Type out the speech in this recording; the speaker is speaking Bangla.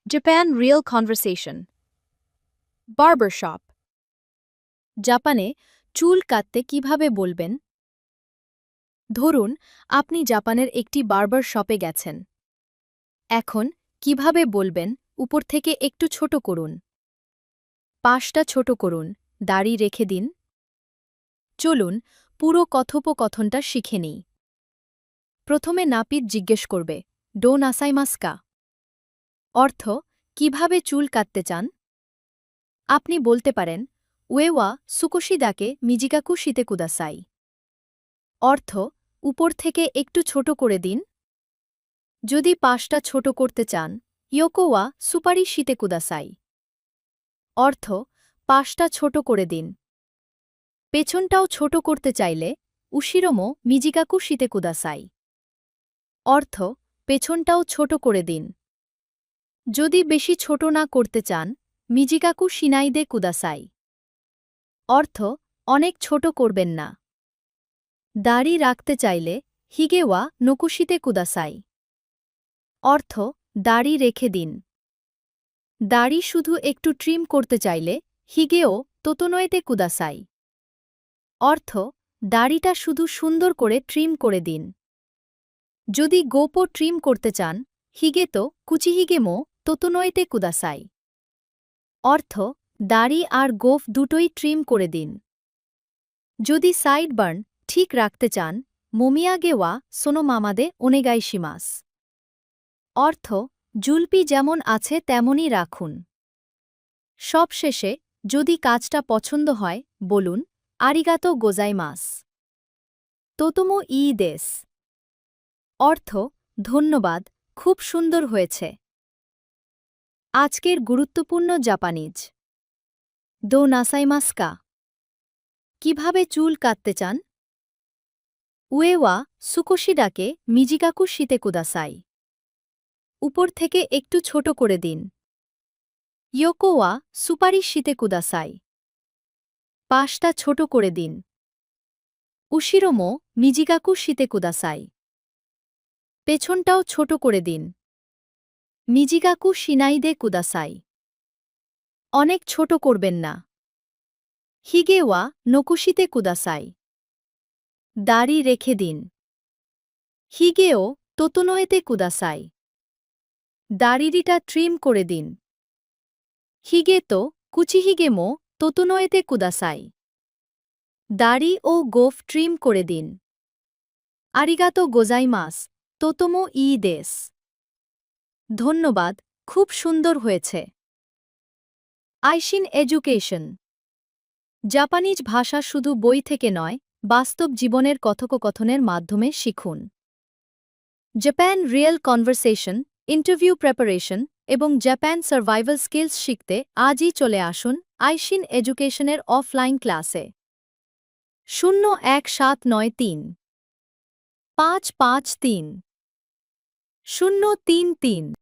Japan Real Conversation Barber Shop জাপানে চুল কাটতে কিভাবে বলবেন? ধরুন আপনি জাপানের একটি বার্বার শপে গেছেন। এখন কিভাবে বলবেন উপর থেকে একটু ছোট করুন, পাশটা ছোট করুন, দাড়ি রেখে দিন। চলুন পুরো কথোপকথনটা শিখে নিই। প্রথমে নাপিত জিজ্ঞেস করবে, ডো নাসাইমাস্কা? অর্থ, কিভাবে চুল কাটতে চান? আপনি বলতে পারেন, ওয়েওয়া সুকোশিদাকে মিজিকাকু শিতে কুদাসাই। অর্থ, উপর থেকে একটু ছোট করে দিন। যদি পাশটা ছোট করতে চান, ইয়োকোওয়া সুপারি শিতে কুদাসাই। অর্থ, পাশটা ছোট করে দিন। পেছনটাও ছোট করতে চাইলে উশিরোমো মিজিকাকু শিতে কুদাসাই। অর্থ, পেছনটাও ছোট করে দিন। যদি বেশি ছোট না করতে চান, মিজিকাকু শিনাইদে কুদাসাই। অর্থ, অনেক ছোট করবেন না। দাড়ি রাখতে চাইলে হিগেওয়া নকুশিতে কুদাসাই। অর্থ, দাড়ি রেখে দিন। দাড়ি শুধু একটু ট্রিম করতে চাইলে হিগেও তোতনোয়েতে কুদাসাই। অর্থ, দাড়িটা শুধু সুন্দর করে ট্রিম করে দিন। যদি গোপো ট্রিম করতে চান, হিগেতো কুচিহিগেমো তোতনোয়েতে কুদাসাই। অর্থ, দাড়ি আর গোফ দুটোই ট্রিম করে দিন। যদি সাইড বার্ন ঠিক রাখতে চান, মোমিয়াগেওয়া সোনো মামাদে ওনেগাইশিমাস। অর্থ, জুলপি যেমন আছে তেমনই রাখুন। সবশেষে যদি কাজটা পছন্দ হয়, বলুন, আরিগাতো গোজাইমাস। তোতোমো ই দেস। অর্থ, ধন্যবাদ, খুব সুন্দর হয়েছে। আজকের গুরুত্বপূর্ণ জাপানিজ। দো নাসাইমাস্কা? কিভাবে চুল কাটতে চান? উয়েওয়া সুকোশিদাকে মিজিকাকু শিতে কুদাসাই। উপর থেকে একটু ছোট করে দিন। ইয়োকোওয়া সুপারি শিতে কুদাসাই। পাশটা ছোট করে দিন। উশিরোমো মিজিকাকু শিতে কুদাসাই। পেছনটাও ছোট করে দিন। মিজিকাকু শিনাইদে কুদাসাই। অনেক ছোট করবেন না। হিগেওয়া নকুশিতে কুদাসাই। দাড়ি রেখে দিন। হিগেও তোতনোয়েতে কুদাসাই। দাড়িটা ট্রিম করে দিন। হিগেতো কুচিহিগেমো তোতনোয়েতে কুদাসাই। দাড়ি ও গোফ ট্রিম করে দিন। আরিগাতো গোজাইমাস, তোতোমো ই দেস। ধন্যবাদ, খুব সুন্দর হয়েছে। আইশিন এডুকেশন। জাপানিজ ভাষা শুধু বই থেকে নয়, বাস্তব জীবনের কথোপকথনের মাধ্যমে শিখুন। Japan real conversation, interview preparation এবং জাপান সার্ভাইভাল স্কিলস শিখতে আজই চলে আসুন আইশিন এডুকেশনের অফলাইন ক্লাসে। 01793 553 033